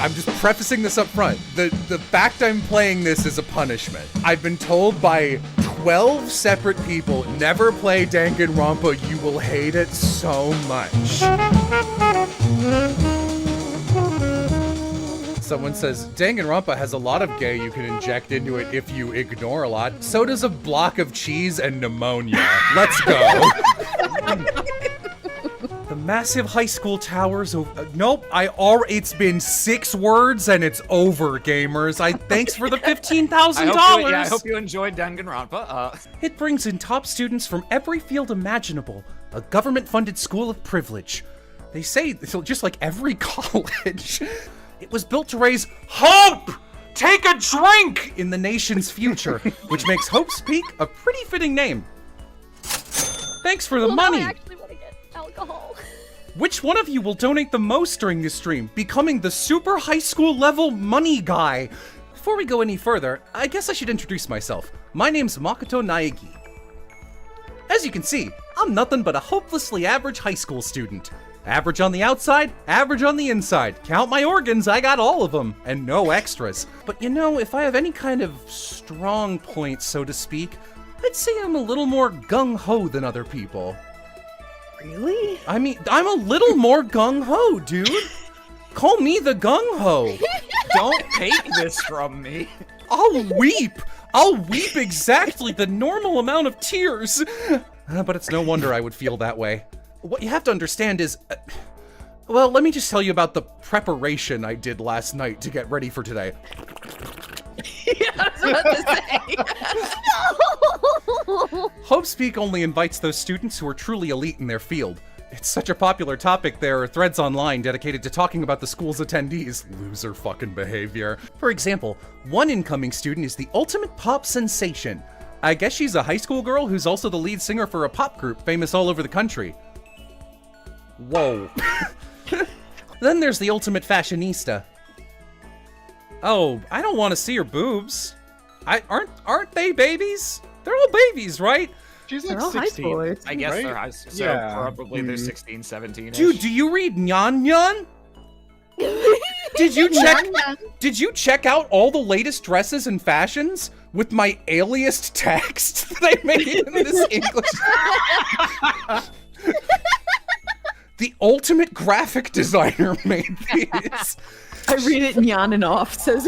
I'm just prefacing this up front. The fact I'm playing this is a punishment. I've been told by 12 separate people, never play Danganronpa, you will hate it so much. Someone says, Danganronpa has a lot of gay you can inject into it if you ignore a lot. So does a block of cheese and pneumonia. Let's go. The massive high school towers. Nope, it's been 6 words and it's over, gamers. Thanks for the $15,000. I hope you enjoyed Danganronpa. It brings in top students from every field imaginable. A government-funded school of privilege. They say, just like every college, it was built to raise hope! Take a drink! In the nation's future, which makes Hope's Peak a pretty fitting name. Thanks for the money. Now I actually want to get alcohol. Which one of you will donate the most during this stream, becoming the super high school level money guy? Before we go any further, I guess I should introduce myself. My name's Makoto Naegi. As you can see, I'm nothing but a hopelessly average high school student. Average on the outside, average on the inside. Count my organs, I got all of them, and no extras. But you know, if I have any kind of strong point, so to speak, I'd say I'm a little more gung-ho than other people. Really? I mean, I'm a little more gung-ho, dude. Call me the gung-ho. Don't take this from me. I'll weep. I'll weep exactly the normal amount of tears. But it's no wonder I would feel that way. What you have to understand is... well, let me just tell you about the preparation I did last night to get ready for today. Yeah, I was about to say. Hope's Peak only invites those students who are truly elite in their field. It's such a popular topic, there are threads online dedicated to talking about the school's attendees' loser fucking behavior. For example, one incoming student is the ultimate pop sensation. I guess she's a high school girl who's also the lead singer for a pop group famous all over the country. Whoa. Then there's the ultimate fashionista. Oh, I don't want to see her boobs. Aren't they babies? They're all babies, right? She's like They're all 16. high schoolers. I guess Right? they're high school, so Yeah. probably they're 16, 17-ish. Dude, do you read Nyan Nyan? Did you check out all the latest dresses and fashions with my aliased text that I made in this English? The ultimate graphic designer made these. I read it Nyan and off, says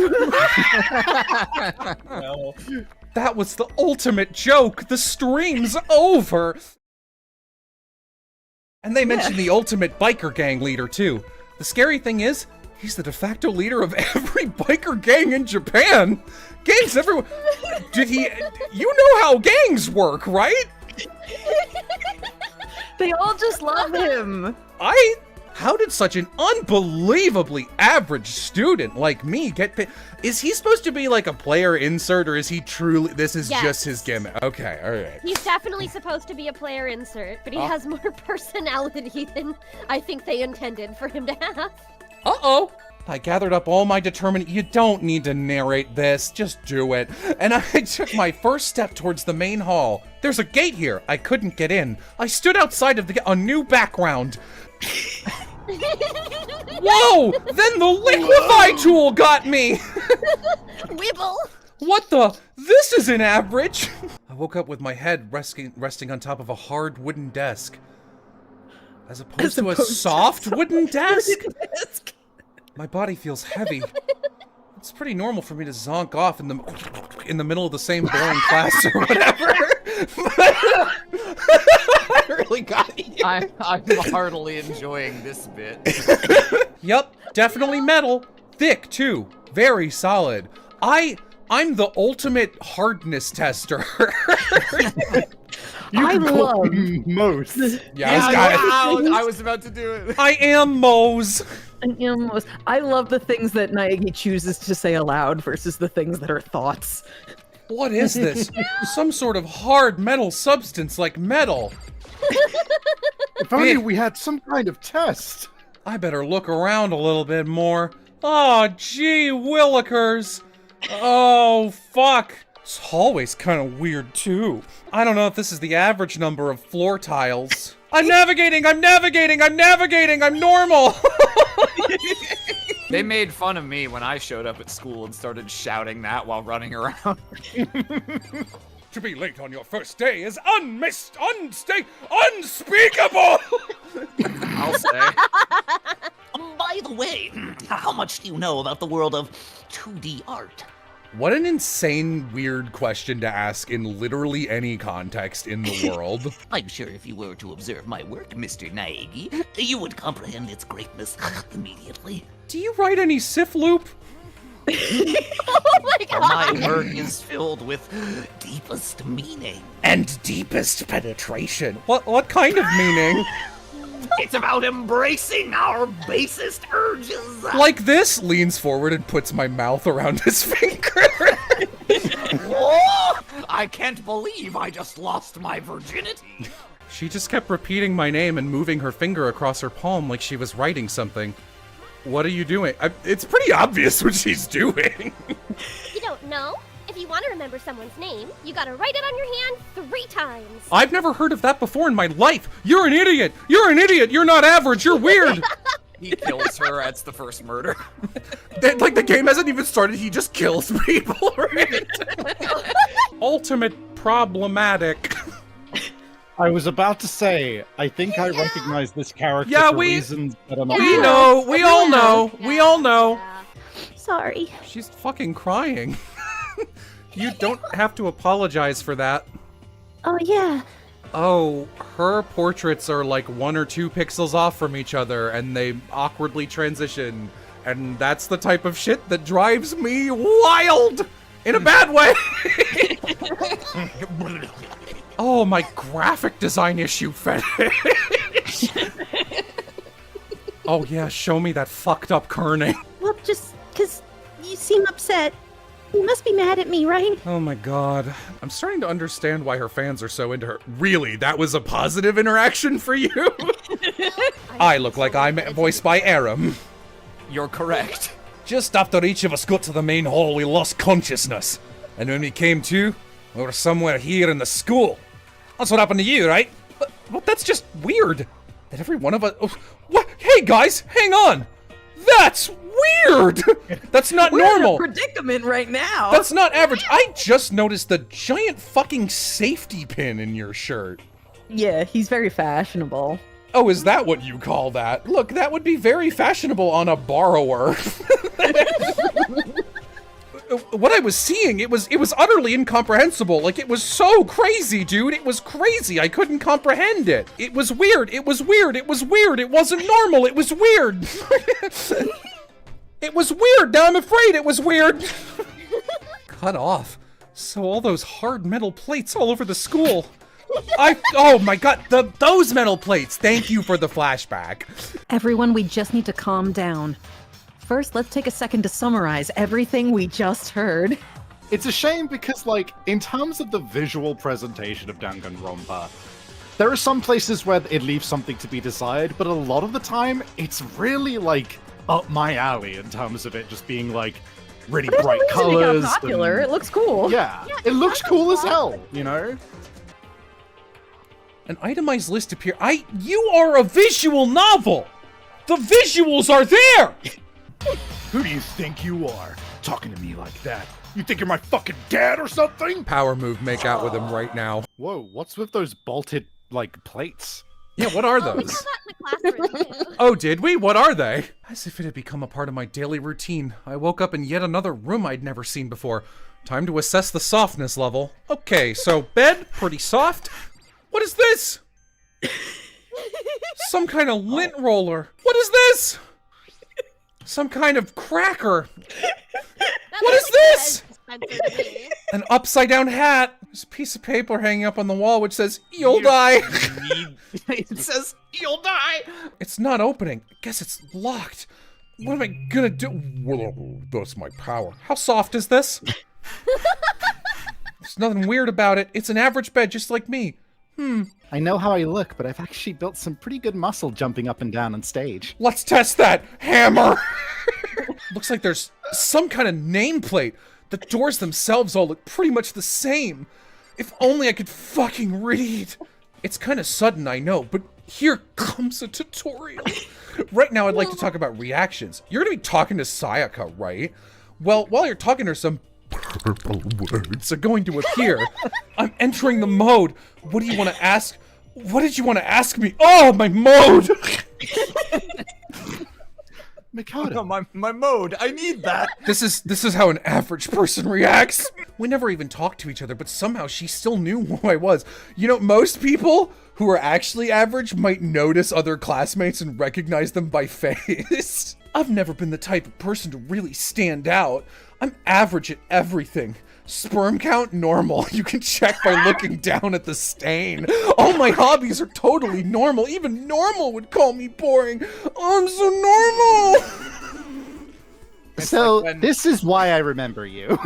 Well, That was the ultimate joke. The stream's over. And they mentioned the ultimate biker gang leader, too. The scary thing is, he's the de facto leader of every biker gang in Japan. Gangs everywhere. You know how gangs work, right? they all just love him. How did such an unbelievably average student like me get paid? Is he supposed to be like a player insert, or is he truly, this is just his gimmick? Okay, alright. He's definitely supposed to be a player insert, but he has more personality than I think they intended for him to have. Uh-oh. I gathered up all my determination. You don't need to narrate this, just do it. And I took my first step towards the main hall. There's a gate here. I couldn't get in. I stood outside of a new background. Whoa! Then the liquefy tool got me! Wibble! What the? This isn't average! I woke up with my head resting on top of a hard wooden desk. As opposed to a soft wooden desk? My body feels heavy. It's pretty normal for me to zonk off in the middle of the same boring class or whatever. I really got you. I'm heartily enjoying this bit. Yup, definitely metal. Thick, too. Very solid. I'm the ultimate hardness tester. I love most. I was about to do it. I am Mose. I love the things that Naegi chooses to say aloud versus the things that are thoughts. What is this? Some sort of hard metal substance like metal. If only we had some kind of test. I better look around a little bit more. Oh, gee willikers. Oh, fuck. This hallway's kind of weird, too. I don't know if this is the average number of floor tiles. I'm navigating, I'm normal! They made fun of me when I showed up at school and started shouting that while running around. To be late on your first day is unspeakable! I'll say. By the way, how much do you know about the world of 2D art? What an insane, weird question to ask in literally any context in the world. I'm sure if you were to observe my work, Mr. Naegi, you would comprehend its greatness immediately. Do you write any Sif Loop? Oh my For god! my work is filled with deepest meaning. And deepest penetration. What kind of meaning? It's about embracing our basest urges. Like this? Leans forward and puts my mouth around his finger. Oh, I can't believe I just lost my virginity. She just kept repeating my name and moving her finger across her palm like she was writing something. What are you doing? It's pretty obvious what she's doing. You don't know? If you want to remember someone's name, you gotta write it on your hand 3 times. I've never heard of that before in my life. You're an idiot. You're an idiot. You're not average. You're weird. He kills her. That's the first murder. Like, the game hasn't even started. He just kills people, right? Ultimate problematic. I was about to say, I think I recognize this character Yeah, for we- reasons that are not We right. know. We all know. We all know. Sorry. She's fucking crying. You don't have to apologize for that. Oh yeah. Oh, her portraits are like 1 or 2 pixels off from each other, and they awkwardly transition. And that's the type of shit that drives me wild! In a bad way! Oh, my graphic design issue fetish! Oh yeah, show me that fucked up kerning. Well, just because you seem upset. You must be mad at me, right? Oh my god. I'm starting to understand why her fans are so into her. Really, that was a positive interaction for you? I look like I'm voiced by Aram. You're correct. Just after each of us got to the main hall, we lost consciousness. And when we came to, we were somewhere here in the school. That's what happened to you, right? But that's just weird. That every one of us... Oh, what? Hey guys, hang on! That's weird! That's not We're normal. in a predicament right now. That's not average. I just noticed the giant fucking safety pin in your shirt. Yeah, he's very fashionable. Oh, is that what you call that? Look, that would be very fashionable on a borrower. What I was seeing, it was utterly incomprehensible. Like, it was so crazy, dude. It was crazy. I couldn't comprehend it. It was weird. It was weird. It was weird. It wasn't normal. It was weird. It was weird. Now I'm afraid it was weird. Cut off. So all those hard metal plates all over the school. Oh my god, those metal plates. Thank you for the flashback. Everyone, we just need to calm down. First, let's take a second to summarize everything we just heard. It's a shame because, like, in terms of the visual presentation of Danganronpa, there are some places where it leaves something to be desired, but a lot of the time, it's really, like, up my alley in terms of it just being, like, really There's bright a reason it colors. got popular. It looks cool. Yeah, it looks cool as hell, you know? An itemized list appear. You are a visual novel! The visuals are there! Who do you think you are, talking to me like that? You think you're my fucking dad or something? Power move, make out with him right now. Whoa, what's with those bolted, like, plates? Yeah, what are We those? saw that in the classroom too. Oh, did we? What are they? As if it had become a part of my daily routine, I woke up in yet another room I'd never seen before. Time to assess the softness level. Okay, so bed, pretty soft. What is this? Some kind of lint roller. What is this? Some kind of cracker. What is this? An upside down hat. There's a piece of paper hanging up on the wall which says, "You'll die." It says, "You'll die." It's not opening. I guess it's locked. What am I gonna do? Whoa, that's my power. How soft is this? There's nothing weird about it. It's an average bed just like me. I know how I look, but I've actually built some pretty good muscle jumping up and down on stage. Let's test that. Hammer. Looks like there's some kind of nameplate. The doors themselves all look pretty much the same. If only I could fucking read. It's kind of sudden, I know, but Here comes a tutorial. Right now, I'd like to talk about reactions. You're gonna be talking to Sayaka, right? Well, while you're talking to her, some purple words are going to appear. I'm entering the mode. What do you want to ask? What did you want to ask me? Oh, my mode! Makoto. my mode. I need that. This is how an average person reacts. We never even talked to each other, but somehow she still knew who I was. You know, most people who are actually average might notice other classmates and recognize them by face. I've never been the type of person to really stand out. I'm average at everything. Sperm count, normal. You can check by looking down at the stain. All my hobbies are totally normal. Even normal would call me boring. I'm so normal. So, like when- this is why I remember you.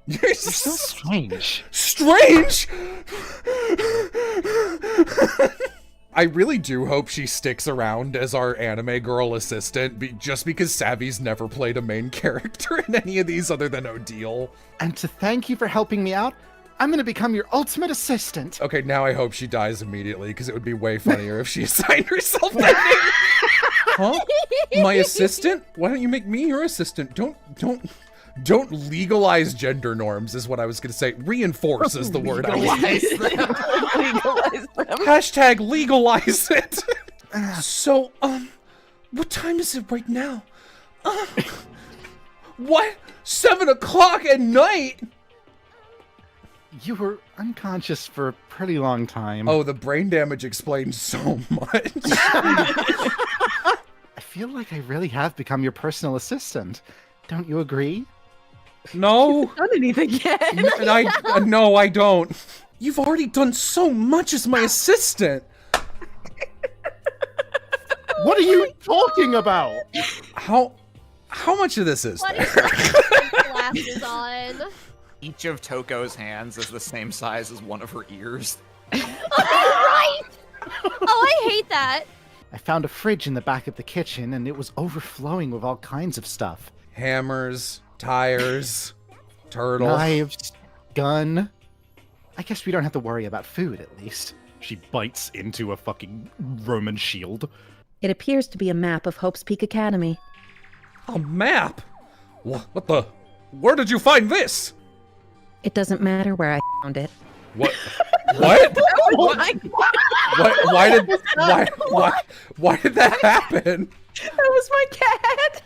You're So strange. strange. I really do hope she sticks around as our anime girl assistant, just because Savvy's never played a main character in any of these other than Odile. And to thank you for helping me out, I'm gonna become your ultimate assistant. Okay, now I hope she dies immediately, because it would be way funnier if she assigned herself that name. Huh? My assistant? Why don't you make me your assistant? Don't legalize gender norms is what I was gonna say. Reinforce is the word I was Legalize them. Hashtag legalize it. So, what time is it right now? What? 7 o'clock at night? You were unconscious for a pretty long time. Oh, the brain damage explains so much. I feel like I really have become your personal assistant. Don't you agree? No, Done anything yet? and no, I don't. You've already done so much as my assistant. What are you talking about? How much of this is What there? is with glasses on? Each of Toko's hands is the same size as one of her ears. Right! Oh, I hate that. I found a fridge in the back of the kitchen and it was overflowing with all kinds of stuff. Hammers, tires, turtle. Knives, gun. I guess we don't have to worry about food, at least. She bites into a fucking Roman shield. It appears to be a map of Hope's Peak Academy. A map? What the? Where did you find this? It doesn't matter where I found it. What? What? What? Why did that happen? That was my cat.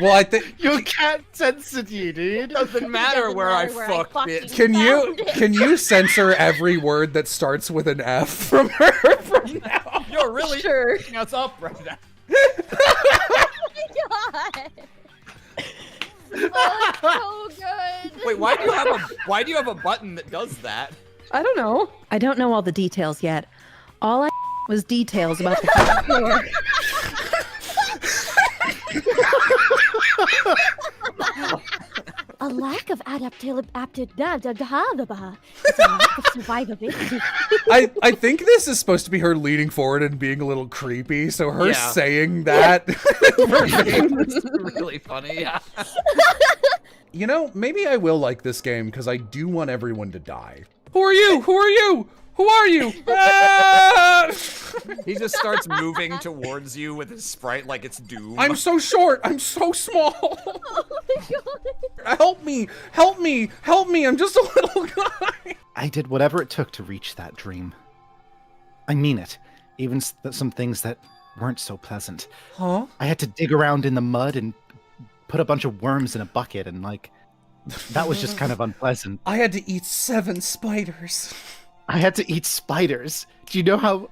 Well, I think Your cat sensitive, dude. Doesn't matter where I fucked fucking it. can found it. you censor every word that starts with an F from her from now? You're really Sure. f***ing us up right now. God. Oh, it's so good. Wait, why do you have a button that does that? I don't know. I don't know all the details yet. All I was details about the first floor. A lack of adaptability. It's a lack of survivability. I think this is supposed to be her leaning forward and being a little creepy, so her Yeah. saying that It's really funny, yeah. You know, maybe I will like this game because I do want everyone to die. Who are you? Who are you? Who are you? Ah! He just starts moving towards you with his sprite like it's Doom. I'm so short. I'm so small. Oh my god. Help me. Help me. Help me. I'm just a little guy. I did whatever it took to reach that dream. I mean it. Even some things that weren't so pleasant. Huh? I had to dig around in the mud and put a bunch of worms in a bucket and that was just kind of unpleasant. I had to eat 7 spiders. I had to eat spiders. Do you know how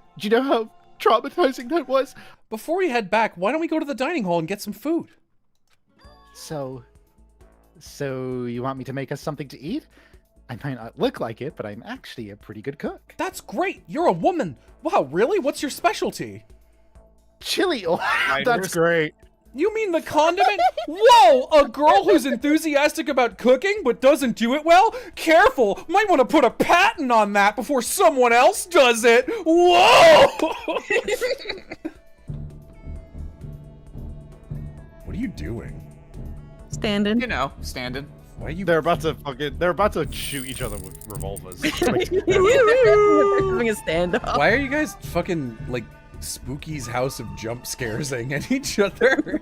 traumatizing that was? Before we head back, why don't we go to the dining hall and get some food? So you want me to make us something to eat? I might not look like it, but I'm actually a pretty good cook. That's great. You're a woman. Wow, really? What's your specialty? Chili oil. Spiders? That's great. You mean the condiment? Whoa! A girl who's enthusiastic about cooking but doesn't do it well? Careful! Might want to put a patent on that before someone else does it! Whoa! What are you doing? Standing. You know, standing. Why are you? They're about to shoot each other with revolvers. Like, They're having a standoff. Why are you guys fucking like Spooky's House of Jump Scaresing at each other?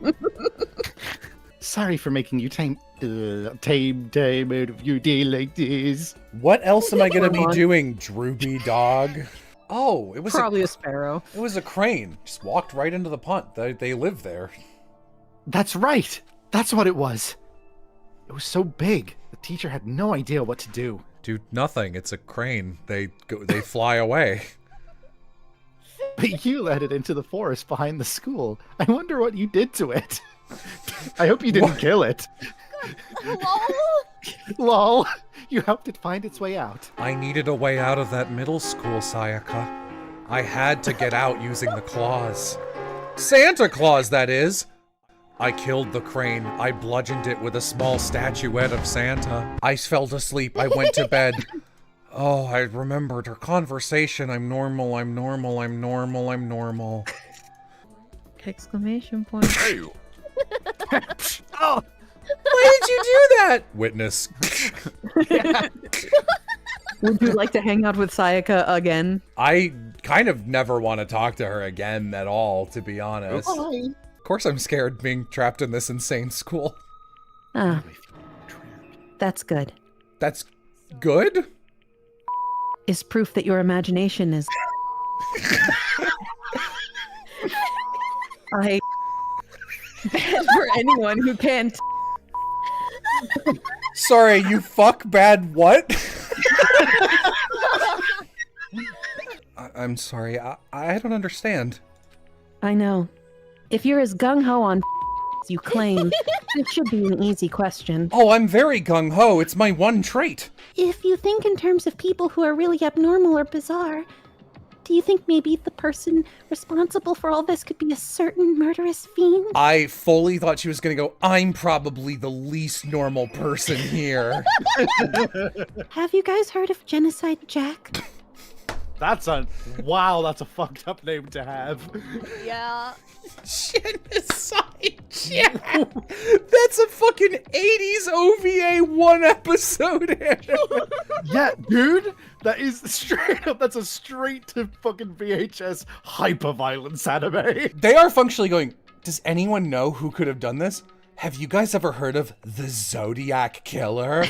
sorry for making you tame out of your day like this. What else am I gonna be doing, droopy dog? Oh, it was Probably a sparrow. It was a crane. Just walked right into the pond. They live there. That's right. That's what it was. It was so big. The teacher had no idea what to do. Dude, nothing. It's a crane. They fly away. But you led it into the forest behind the school. I wonder what you did to it. I hope you didn't kill it. Lol. You helped it find its way out. I needed a way out of that middle school, Sayaka. I had to get out using the claws. Santa Claus, that is. I killed the crane. I bludgeoned it with a small statuette of Santa. I fell asleep. I went to bed. Oh, I remembered her conversation. I'm normal, I'm normal, I'm normal, I'm normal. Exclamation point. Oh! Why did you do that? Witness. Would you like to hang out with Sayaka again? I kind of never want to talk to her again at all, to be honest. Of course I'm scared being trapped in this insane school. Ah, that's good. That's good? Is proof that your imagination is... I... Bad for anyone who can't. Sorry, you fuck bad what? I'm sorry, I don't understand. I know. If you're as gung-ho on as you claim, it should be an easy question. Oh, I'm very gung-ho. It's my one trait. If you think in terms of people who are really abnormal or bizarre, do you think maybe the person responsible for all this could be a certain murderous fiend? I fully thought she was gonna go, I'm probably the least normal person here. Have you guys heard of Genocide Jack? That's a fucked up name to have. Yeah. Genocide Jack! That's a fucking 80s OVA one episode anime. Yeah, dude, that is straight up. That's a straight to fucking VHS hyper-violence anime. They are functionally going, does anyone know who could have done this? Have you guys ever heard of the Zodiac Killer?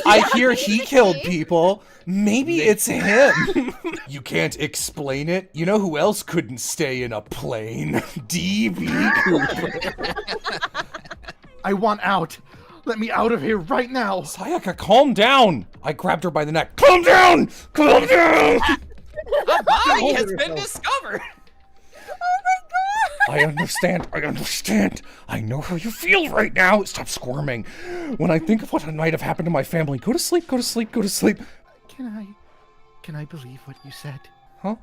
I hear he killed people. Maybe it's him. You can't explain it? You know who else couldn't stay in a plane? D.B. Cooper. I want out. Let me out of here right now. Sayaka, calm down. I grabbed her by the neck. Calm down! Calm down! A body has been discovered. I understand. I know how you feel right now. Stop squirming. When I think of what might have happened to my family, go to sleep, go to sleep, go to sleep. Can I believe what you said? Huh?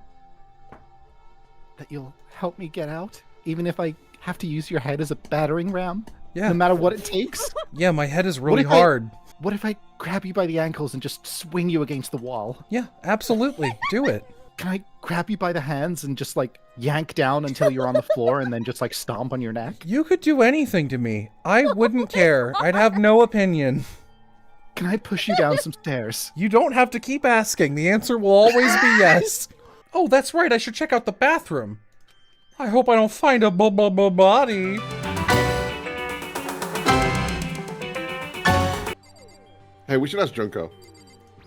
That you'll help me get out? Even if I have to use your head as a battering ram? Yeah. No matter what it takes? Yeah, my head is really if hard. What if I grab you by the ankles and just swing you against the wall? Yeah, absolutely. Do it. Can I grab you by the hands and just like yank down until you're on the floor and then just like stomp on your neck? You could do anything to me. I wouldn't care. I'd have no opinion. Can I push you down some stairs? You don't have to keep asking. The answer will always be yes. Oh, that's right. I should check out the bathroom. I hope I don't find a body. Hey, we should ask Junko.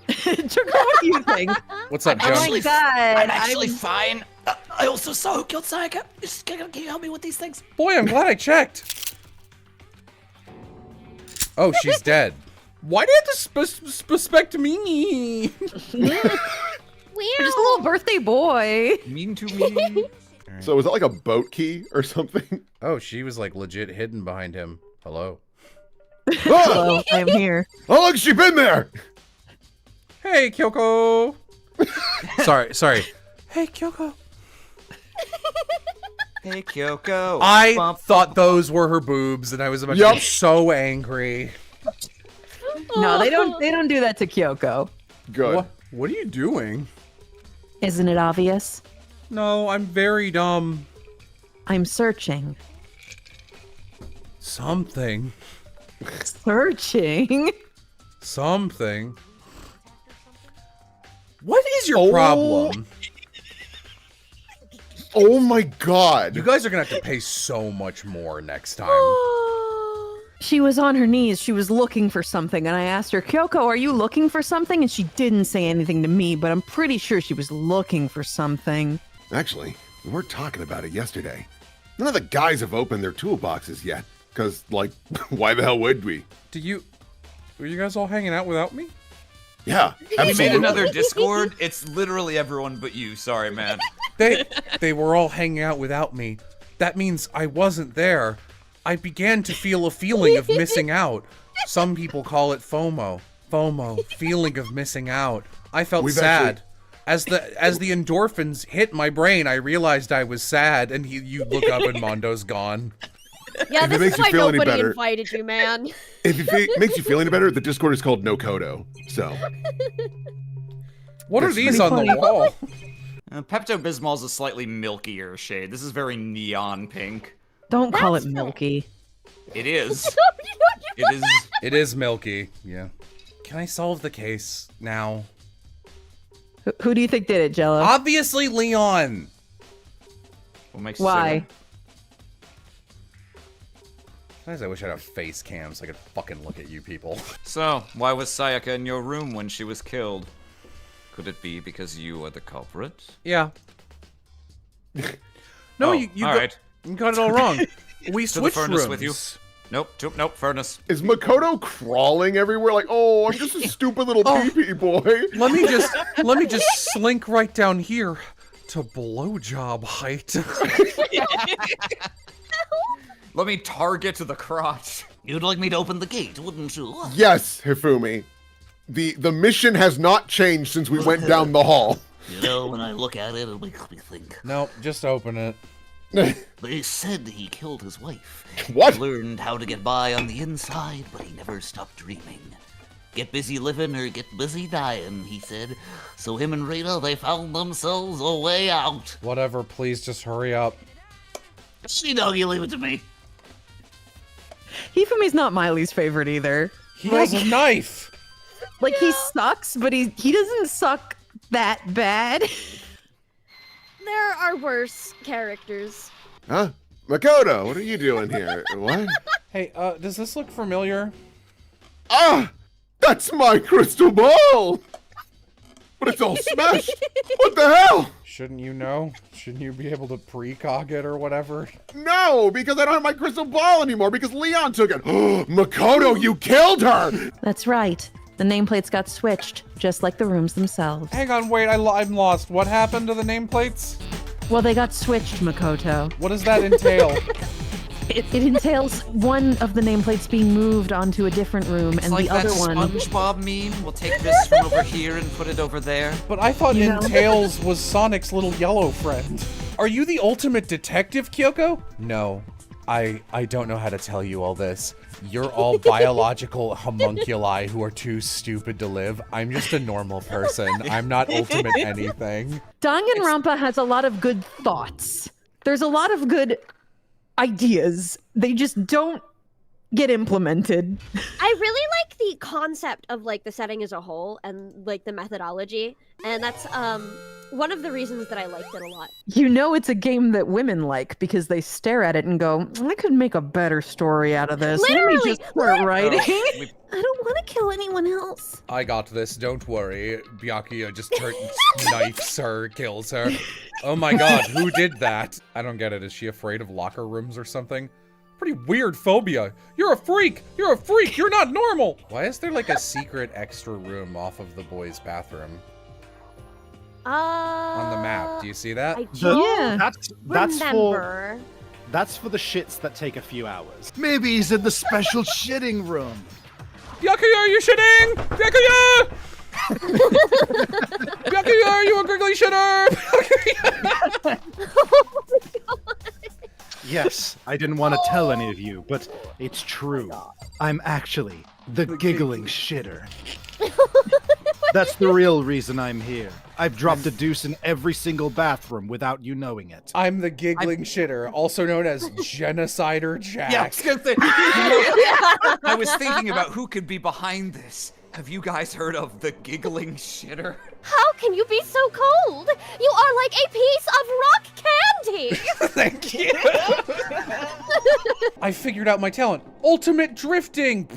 Junko, what do you think? What's up, I'm Joe? actually, God, I'm actually fine. I also saw who killed Sayaka. Can you help me with these things? Boy, I'm glad I checked. Oh, she's dead. Why do you have to suspect me? You're just a little birthday boy. Mean to me. So is that like a boat key or something? Oh, she was like legit hidden behind him. Hello. Ah! Hello, I'm here. How long's she been there? Hey, Kyoko. sorry. Hey, Kyoko. Hey, Kyoko. I thought those were her boobs, and I was about to Yup. be so angry. No, they don't do that to Kyoko. Good. What are you doing? Isn't it obvious? No, I'm very dumb. I'm searching. Something. Searching. Something. What is your problem? Oh my god. You guys are gonna have to pay so much more next time. She was on her knees. She was looking for something, and I asked her, Kyoko, are you looking for something? And she didn't say anything to me, but I'm pretty sure she was looking for something. Actually, we weren't talking about it yesterday. None of the guys have opened their toolboxes yet. Because, like, why the hell would we? Were you guys all hanging out without me? Yeah, We absolutely. made another Discord. It's literally everyone but you. Sorry, man. They were all hanging out without me. That means I wasn't there. I began to feel a feeling of missing out. Some people call it FOMO. FOMO, feeling of missing out. I felt sad. As the endorphins hit my brain, I realized I was sad, and you look up and Mondo's gone. Yeah, If it this makes is you why feel any nobody better- invited you, man. If it makes you feel any better, the Discord is called Nokoto. So, What are That's these pretty on the funny. wall? Pepto-Bismol's a slightly milkier shade. This is very neon pink. Don't call That's it milky. It is. You It is. It is milky, yeah. Can I solve the case now? Who do you think did it, Jello? Obviously, Leon! What makes you say Why? that? Sometimes I wish I had a face cam so I could fucking look at you people. So, why was Sayaka in your room when she was killed? Could it be because you are the culprit? Yeah. No, Oh, you got, alright. you got it all wrong. We To the switched furnace rooms. with you. Nope, furnace. is Makoto crawling everywhere? Like, oh, I'm just a stupid little pee-pee boy. Let me just slink right down here to blowjob height. Let me target the crotch. You'd like me to open the gate, wouldn't you? Yes, Hifumi. The mission has not changed since we went down the hall. You know, when I look at it, it makes me think. No, just open it. They said he killed his wife. What? Learned how to get by on the inside, but he never stopped dreaming. Get busy living or get busy dying, he said. So him and Rita, they found themselves a way out. Whatever, please just hurry up. She know you leave it to me. Hifumi's not Miley's favorite either. He has a knife! Like, he sucks, but he doesn't suck that bad. There are worse characters. Huh? Makoto, what are you doing here? What? Hey, does this look familiar? Ah! That's my crystal ball! But it's all smashed! What the hell? Shouldn't you know? Shouldn't you be able to precog it or whatever? No, because I don't have my crystal ball anymore because Leon took it. Makoto, you killed her! That's right. The nameplates got switched, just like the rooms themselves. Hang on, wait, I'm lost. What happened to the nameplates? Well, they got switched, Makoto. What does that entail? It entails one of the nameplates being moved onto a different room, It's and like the that other one. SpongeBob meme. We'll take this from over here and put it over there. But I thought You know? entails was Sonic's little yellow friend. Are you the ultimate detective, Kyoko? No, I don't know how to tell you all this. You're all biological homunculi who are too stupid to live. I'm just a normal person. I'm not ultimate anything. Danganronpa has a lot of good thoughts. There's a lot of good ideas. They just don't get implemented. I really like the concept of like the setting as a whole and like the methodology, and that's one of the reasons that I liked it a lot. You know it's a game that women like because they stare at it and go, I could make a better story out of this. Let Literally, me just start writing. We- I don't want to kill anyone else. I got this, don't worry. Byakuya just knifes her, kills her. Oh my god, who did that? I don't get it. Is she afraid of locker rooms or something? Pretty weird phobia. You're a freak! You're a freak! You're not normal! Why is there like a secret extra room off of the boys' bathroom? On the map, do you see that? I The- don't That's for remember. that's for the shits that take a few hours. Maybe he's in the special shitting room. Byakuya, are you shitting? Byakuya! Byakuya, are you a giggly shitter? Yes, I didn't want to tell any of you, but it's true. I'm actually the giggling shitter. That's the real reason I'm here. I've dropped a deuce in every single bathroom without you knowing it. I'm the giggling shitter, also known as Genocider Jack. Yeah, I was gonna say, I was thinking about who could be behind this. Have you guys heard of the giggling shitter? How can you be so cold? You are like a piece of rock candy. Thank you. I figured out my talent. Ultimate drifting.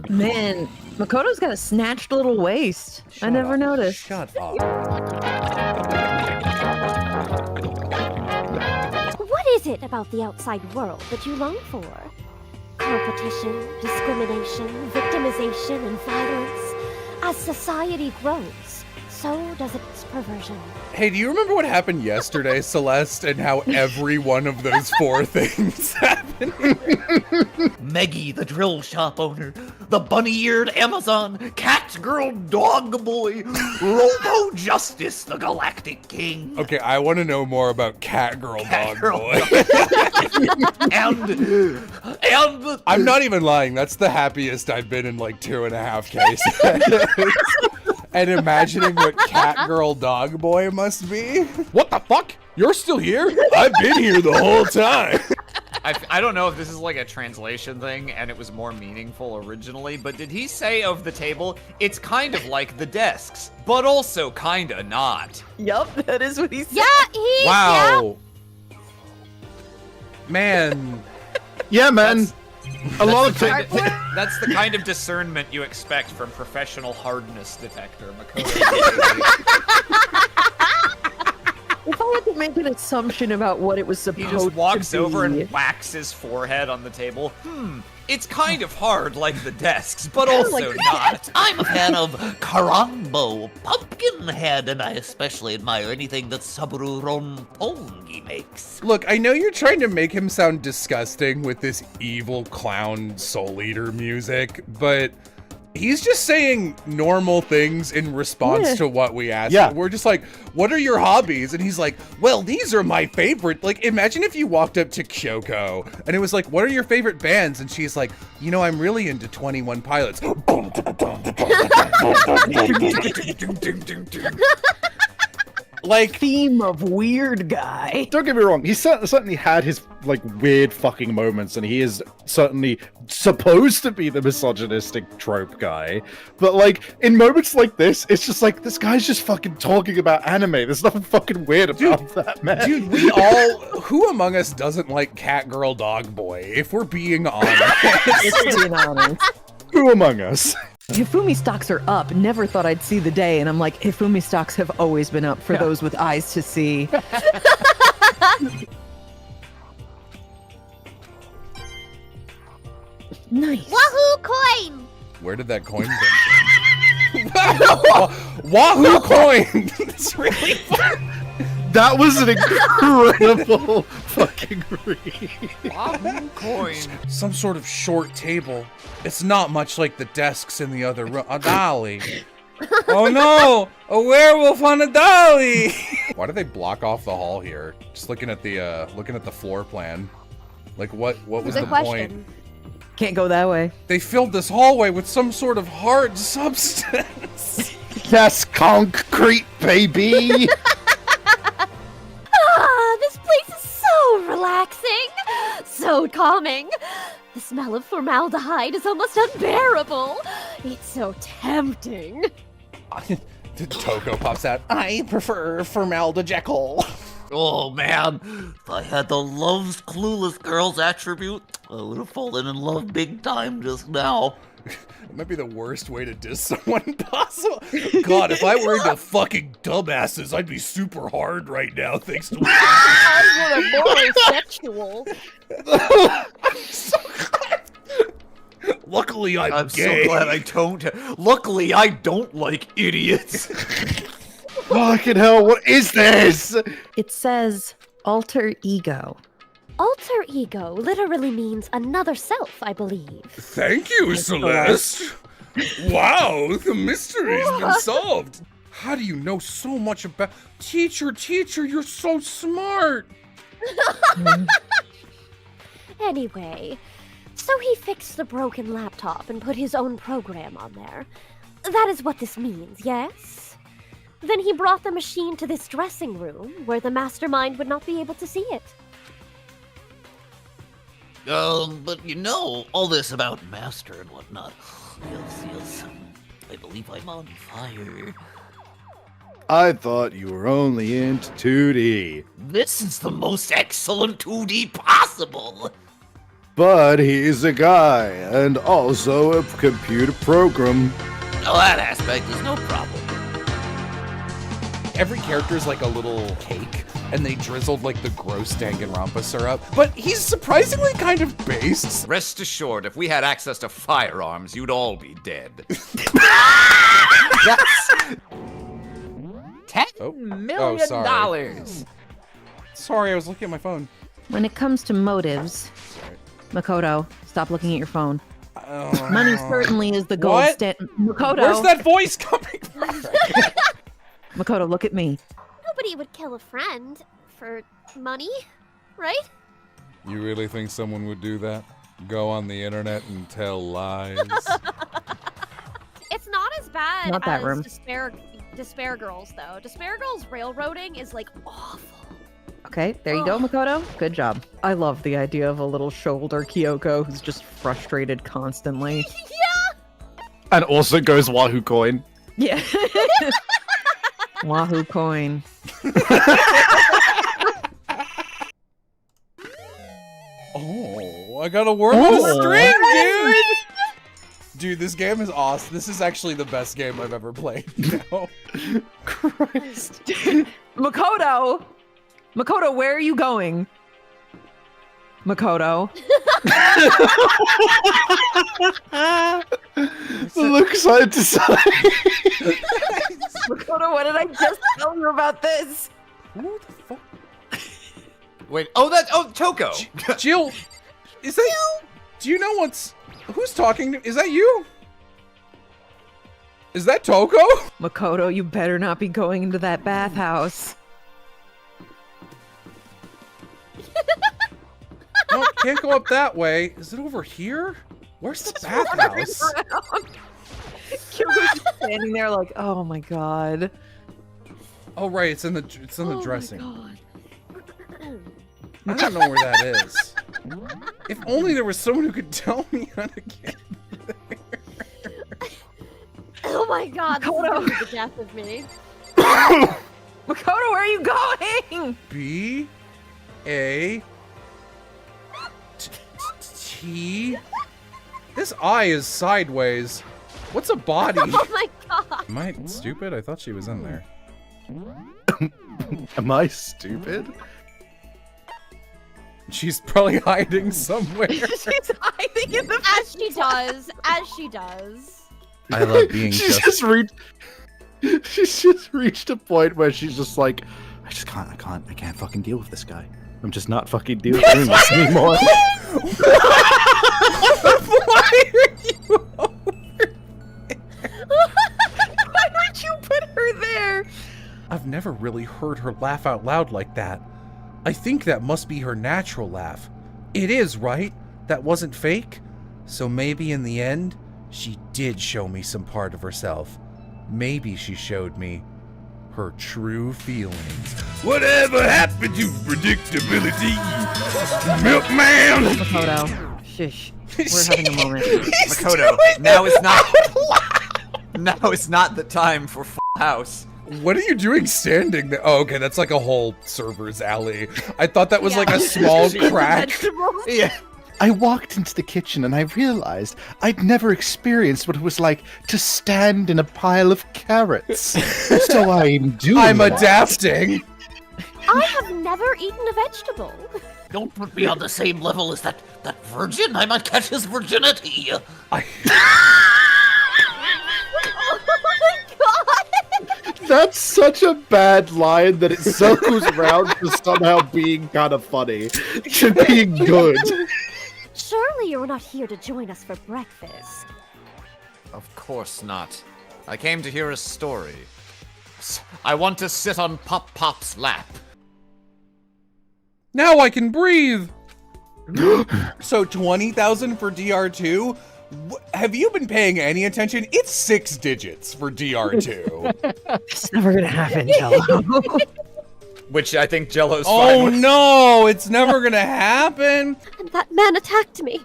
Man, Makoto's got a snatched little waist. I never noticed. Shut up. What is it about the outside world that you long for? Competition, discrimination, victimization, and violence. As society grows, so does its perversion. Hey, do you remember what happened yesterday, Celeste, and how every one of those 4 things happened? Meggie, the drill shop owner, the bunny-eared Amazon, cat girl dog boy, Robo Justice, the galactic king. Okay, I want to know more about Cat Girl Dog Boy. and I'm not even lying. That's the happiest I've been in like 2.5 cases. And imagining what Cat Girl Dog Boy must be. What the fuck? You're still here? I've been here the whole time. I don't know if this is like a translation thing and it was more meaningful originally, but did he say of the table, it's kind of like the desks, but also kinda not? Yup, that is what he said. Yeah, Wow. Man. Yeah, man. A lot of That's the kind of discernment you expect from professional hardness detector, Makoto. If I had to make an assumption about what it was supposed He to be. just walks over and whacks his forehead on the table. It's kind of hard like the desks, but also not. I'm a fan of Karambo, Pumpkinhead, and I especially admire anything that Saburo Ronpongi makes. Look, I know you're trying to make him sound disgusting with this evil clown Soul Eater music, but he's just saying normal things in response to what we asked. Yeah. We're just like, what are your hobbies? And he's like, well, these are my favorite. Like, imagine if you walked up to Kyoko and it was like, what are your favorite bands? And she's like, you know, I'm really into 21 Pilots. Like, theme of weird guy. Don't get me wrong, he certainly had his, like, weird fucking moments, and he is certainly supposed to be the misogynistic trope guy. But, like, in moments like this, it's just like, this guy's just fucking talking about anime. There's nothing fucking weird about that, man. dude, we all, who among us doesn't like Cat Girl Dog Boy, if we're being honest? Let's be honest. Who among us? Hifumi stocks are up. Never thought I'd see the day. And I'm like, Hifumi stocks have always been up for those with eyes to see. Nice. Wahoo coin! Where did that coin come from? Wahoo coin! It's really fun. That was an incredible fucking read. Wahoo coin. Some sort of short table. It's not much like the desks in the other room. A dolly. Oh no! A werewolf on a dolly! Why do they block off the hall here? Just looking at the floor plan. Like what was Good the question. point? Can't go that way. They filled this hallway with some sort of hard substance. That's concrete, baby! This place is so relaxing, so calming. The smell of formaldehyde is almost unbearable. It's so tempting. Toko pops out. I prefer formaldejekyll. Oh man, if I had the love's clueless girl's attribute, I would have fallen in love big time just now. It might be the worst way to diss someone possible. God, if I were into fucking dumbasses, I'd be super hard right now, thanks to I'm more sexual. I'm so glad. Luckily, I'm gay. so glad I don't. Luckily, I don't like idiots. Fucking hell, what is this? It says alter ego. Alter ego literally means another self, I believe. Thank you, Celeste. Wow, the mystery's been solved. How do you know so much about... Teacher, you're so smart. Anyway, so he fixed the broken laptop and put his own program on there. That is what this means, yes? Then he brought the machine to this dressing room where the mastermind would not be able to see it. But you know, all this about master and whatnot. Yes. I believe I'm on fire. I thought you were only into 2D. This is the most excellent 2D possible. But he's a guy, and also a computer program. Now that aspect is no problem. Every character is like a little cake, and they drizzled like the gross Danganronpa syrup. But he's surprisingly kind of based. Rest assured, if we had access to firearms, you'd all be dead. That's $10 million. Sorry, I was looking at my phone. When it comes to motives, Makoto, stop looking at your phone. Money certainly is the gold What? standard. Makoto, Where's that voice coming from? Makoto, look at me. Nobody would kill a friend for money, right? You really think someone would do that? Go on the internet and tell lies? It's not as bad Not that as room. Despair Girls, though. Despair Girls railroading is, like, awful. Okay, there you go, Makoto. Good job. I love the idea of a little shoulder Kyoko who's just frustrated constantly. Yeah! And also goes Wahoo Coin. Yeah. Wahoo coin. Oh, I got a worm on a string, dude! Dude, this game is awesome. This is actually the best game I've ever played. No. Christ. Makoto! Makoto, where are you going? Makoto. The look side to side. Makoto, what did I just tell you about this? Who the fuck? Wait, Toko. Jill, is that you? Do you know who's talking? Is that you? Is that Toko? Makoto, you better not be going into that bathhouse. No, can't go up that way. Is it over here? Where's the bathhouse? Kyoko's just standing there like, oh my god. Oh right, it's in the Oh dressing. my God. I don't know where that is. If only there was someone who could tell me how to get there. Oh my God, this is Makoto. gonna be the death of me. Makoto, where are you going? B A T. This eye is sideways. What's a body? Oh my God. Am I stupid? I thought she was in there. Am I stupid? She's probably hiding somewhere. She's hiding in the As she does. As she does. I love being She's just reached a point where she's just like, I can't fucking deal with this guy. I'm just not fucking doing this anymore. Why are you over there? Why would you put her there? I've never really heard her laugh out loud like that. I think that must be her natural laugh. It is, right? That wasn't fake? So maybe in the end, she did show me some part of herself. Maybe she showed me her true feelings. Whatever happened to predictability? Milkman! Makoto, shush. We're having a moment. Makoto, now is not the time for house. What are you doing standing there? Oh, okay, that's like a whole server's alley. I thought that was like a small crack. Yeah. I walked into the kitchen and I realized I'd never experienced what it was like to stand in a pile of carrots. So I'm doing I'm that. adapting. I have never eaten a vegetable. Don't put me on the same level as that virgin. I might catch his virginity. Oh my God. That's such a bad line that it circles around to somehow being kind of funny. To being good. Surely you're not here to join us for breakfast. Of course not. I came to hear a story. I want to sit on Pop Pop's lap. Now I can breathe. So 20,000 for DR2? Have you been paying any attention? It's 6 digits for DR2. It's never gonna happen, Jello. Which I think Jello's fine with. No, it's never gonna happen. And that man attacked me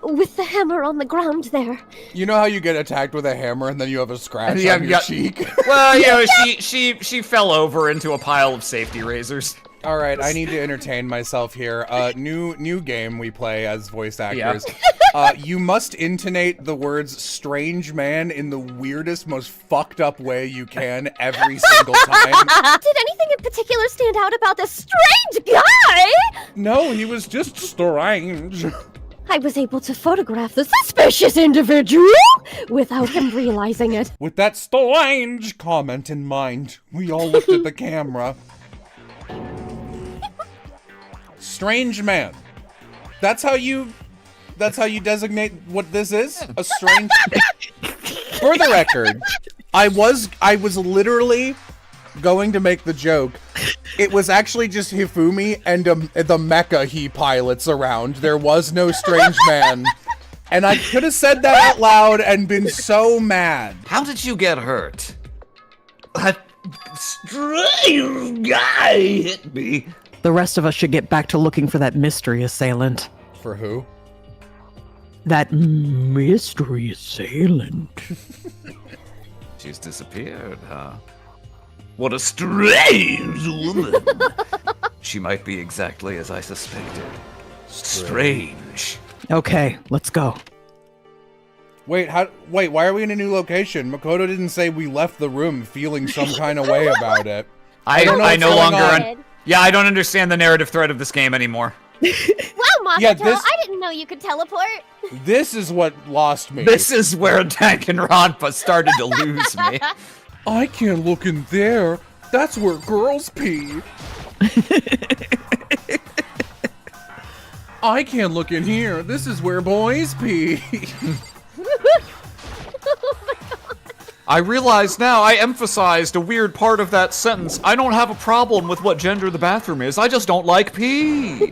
with the hammer on the ground there. You know how you get attacked with a hammer and then you have a scratch Yeah, on your yeah. cheek? Well, you know, she fell over into a pile of safety razors. All right, I need to entertain myself here. New game we play as voice actors. You must intonate the words "strange man" in the weirdest, most fucked up way you can every single time. Did anything in particular stand out about this strange guy? No, he was just strange. I was able to photograph the suspicious individual without him realizing it. With that strange comment in mind, we all looked at the camera. Strange man. That's how you designate what this is? A strange. For the record, I was literally going to make the joke. It was actually just Hifumi and the mecha he pilots around. There was no strange man. And I could have said that out loud and been so mad. How did you get hurt? That strange guy hit me. The rest of us should get back to looking for that mystery assailant. For who? That mystery assailant. She's disappeared, huh? What a strange woman. She might be exactly as I suspected. Strange. Okay, let's go. Wait, why are we in a new location? Makoto didn't say we left the room feeling some kind of way about it. I no what's longer going on. Yeah, I don't understand the narrative thread of this game anymore. Wow, Makoto, Yeah, this- I didn't know you could teleport. This is what lost me. This is where Danganronpa started to lose me. I can't look in there. That's where girls pee. I can't look in here. This is where boys pee. I realize now I emphasized a weird part of that sentence. I don't have a problem with what gender the bathroom is. I just don't like pee.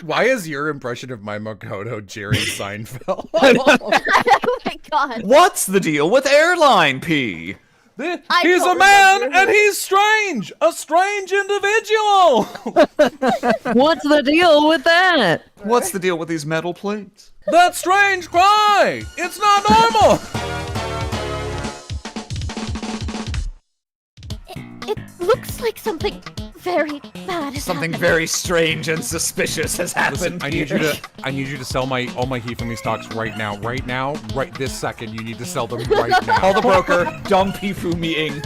Why is your impression of my Makoto Jerry Seinfeld? Oh my god. What's the deal with airline pee? He's a man and he's strange. A strange individual. What's the deal with that? What's the deal with these metal plates? That strange cry. It's not normal. It looks like something very bad is Something happening. very strange and suspicious has happened. Listen, I need you to sell all my Hifumi stocks right now. Right this second. You need to sell them right now. Call the broker. Dump Hifumi Inc.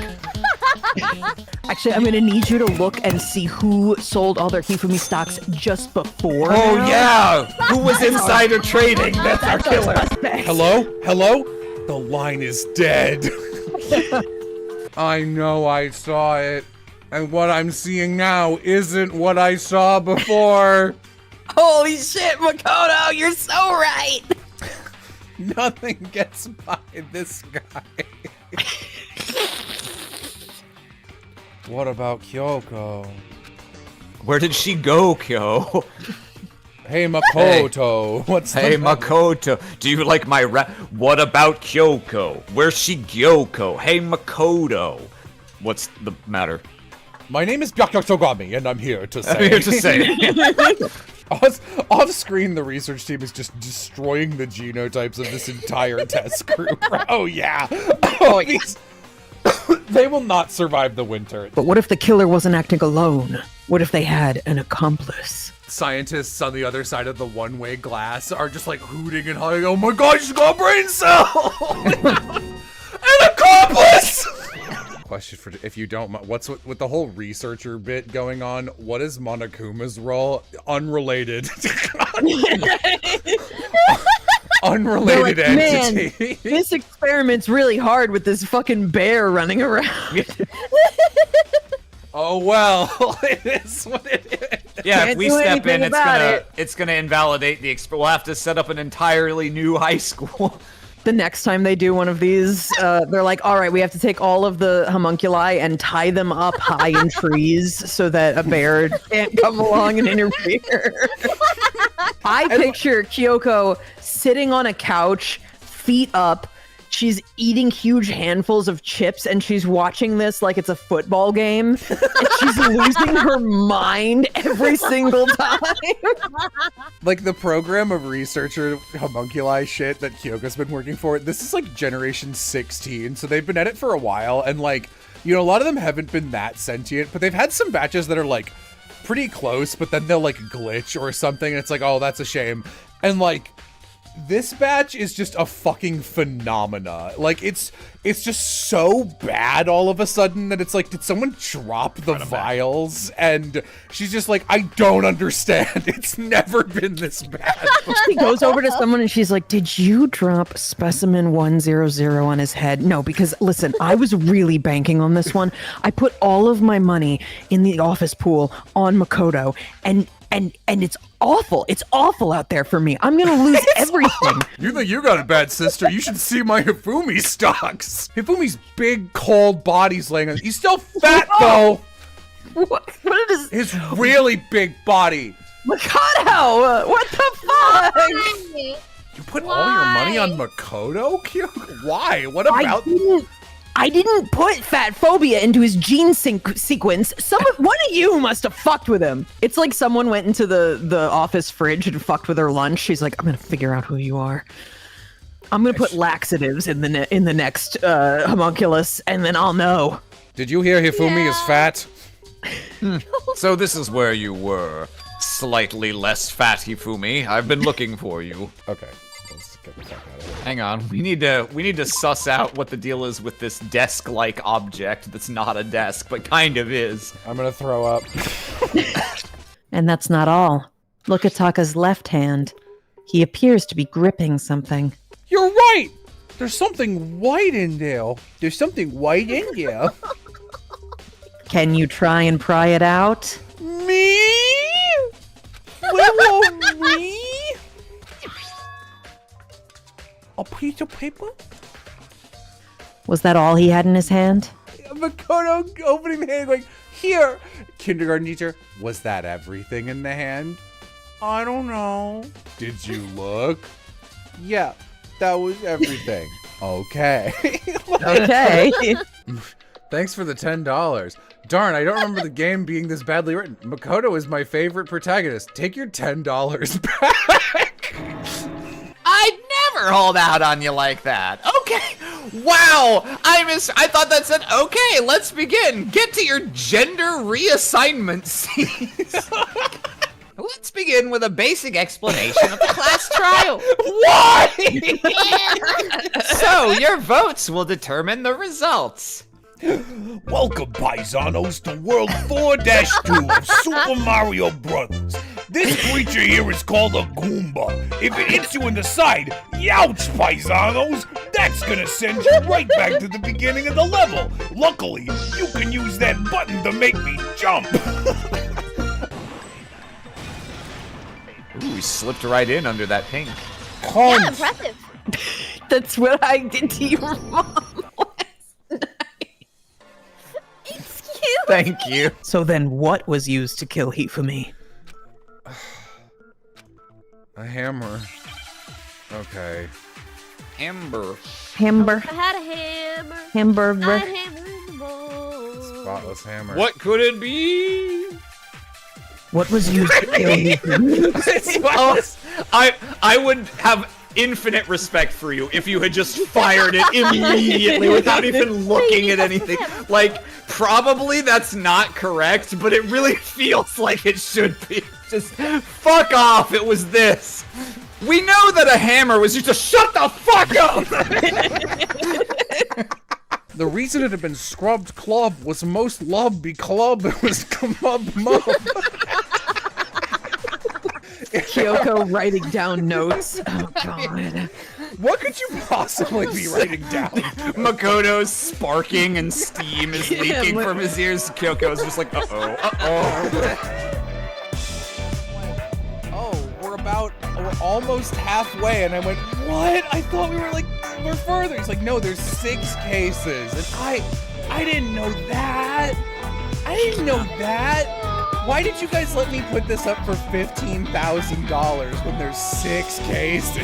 Actually, I'm gonna need you to look and see who sold all their Hifumi stocks just before. Oh now. yeah, who was insider trading? That's our killer. Hello? The line is dead. I know I saw it. And what I'm seeing now isn't what I saw before. Holy shit, Makoto, you're so right. Nothing gets by this guy. What about Kyoko? Where did she go, Kyo? Hey, Makoto. What's the Hey, matter? Makoto, do you like my rap? What about Kyoko? Where's she Gyoko? Hey, Makoto. What's the matter? My name is Byakuya Togami, and I'm here to say... I'm here to say. Off screen, the research team is just destroying the genotypes of this entire test group. Oh, yeah. Oh, yeah. They will not survive the winter. But what if the killer wasn't acting alone? What if they had an accomplice? Scientists on the other side of the one-way glass are just like hooting and hollering, oh my god, she's got a brain cell! An accomplice! Question for, if you don't mind, what's with the whole researcher bit going on, what is Monokuma's role? Unrelated. Unrelated They're like, entity. Man, this experiment's really hard with this fucking bear running around. Oh well, it is what it is. Yeah, if Can't we do step in, anything about it's gonna invalidate the we'll have to set up an entirely new high school. the next time they do one of these, they're like, all right, we have to take all of the homunculi and tie them up high in trees so that a bear can't come along and interfere. I picture Kyoko sitting on a couch, feet up. She's eating huge handfuls of chips and she's watching this like it's a football game. And she's losing her mind every single time. Like the program of researcher homunculi shit that Kyoko's been working for, this is like generation 16. So they've been at it for a while. And like, you know, a lot of them haven't been that sentient, but they've had some batches that are like pretty close, but then they'll like glitch or something. And it's like, oh, that's a shame. And like, this batch is just a fucking phenomena. Like, it's just so bad all of a sudden that it's like, did someone drop the vials? And she's just like, I don't understand. It's never been this bad. She goes over to someone and she's like, did you drop specimen 100 on his head? No, because listen, I was really banking on this one. I put all of my money in the office pool on Makoto, and it's awful. It's awful out there for me. I'm gonna lose everything. You think you got it bad, sister? You should see my Hifumi stocks. Hifumi's big, cold body's laying on. He's still fat, though. What is his really big body? Makoto, what the fuck? You put all your money on Makoto? Why? What about? I didn't put fat phobia into his gene sequence. One of you must have fucked with him. It's like someone went into the office fridge and fucked with her lunch. She's like, I'm gonna figure out who you are. I'm gonna put laxatives in the next homunculus, and then I'll know. Did you hear Hifumi is fat? So this is where you were. Slightly less fat, Hifumi. I've been looking for you. Okay. Let's get the fuck out of here. Hang on, we need to suss out what the deal is with this desk-like object that's not a desk, but kind of is. I'm gonna throw up. And that's not all. Look at Taka's left hand. He appears to be gripping something. You're right! There's something white in there. There's something white in there. Can you try and pry it out? Me? Where me? A piece of paper? Was that all he had in his hand? Makoto opening the hand going, here! Kindergarten teacher, was that everything in the hand? I don't know. Did you look? Yeah, that was everything. Okay. Okay. Thanks for the $10. Darn, I don't remember the game being this badly written. Makoto is my favorite protagonist. Take your $10 back. I'd never hold out on you like that. Okay. Wow. I thought that said, okay, let's begin. Get to your gender reassignment scenes. Let's begin with a basic explanation of the class trial. Why? So, your votes will determine the results. Welcome, paisanos, to World 4-2 of Super Mario Brothers. This creature here is called a Goomba. If it hits you in the side, youch, paisanos! That's gonna send you right back to the beginning of the level. Luckily, you can use that button to make me jump. Ooh, we slipped right in under that pink. Yeah, impressive. That's what I did to your mom last night. Excuse Thank you. So then what was used to kill Hifumi? A hammer. Okay. Amber. Hamburger. I had a hammer. I Hamburger. had a hammer in the bowl. Spotless hammer. What could it be? What was used to kill Hifumi? Oh, I would have infinite respect for you if you had just fired it immediately without even looking at anything. Like, probably that's not correct, but it really feels like it should be. Just fuck off, it was this. We know that a hammer was used to shut the fuck up! The reason it had been scrubbed club was most love be club. It was mub mub. Kyoko writing down notes. Oh god. What could you possibly be writing down? Makoto's sparking and steam is leaking from his ears. Kyoko's just like, uh-oh, uh-oh. Oh, we're about almost halfway, and I went, what? I thought we're further. He's like, no, there's 6 cases, and I didn't know that. I didn't know that. Why did you guys let me put this up for $15,000 when there's 6 cases?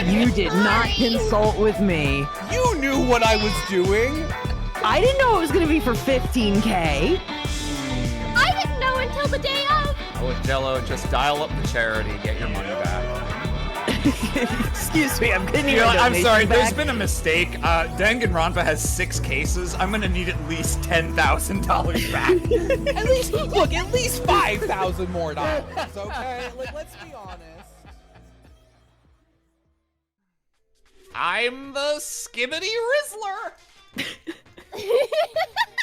You did not consult with me. You knew what I was doing. I didn't know it was going to be for $15K. I didn't know until the day of. Oh, Jello, just dial up the charity, get your money back. Excuse me, I'm getting You your know, I'm donation sorry, back. there's been a mistake. Danganronpa has 6 cases. I'm gonna need at least $10,000 back. At least $5,000 more dollars, okay? Let's be honest. I'm the Skibbity Rizzler.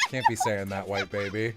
Can't be saying that, white baby.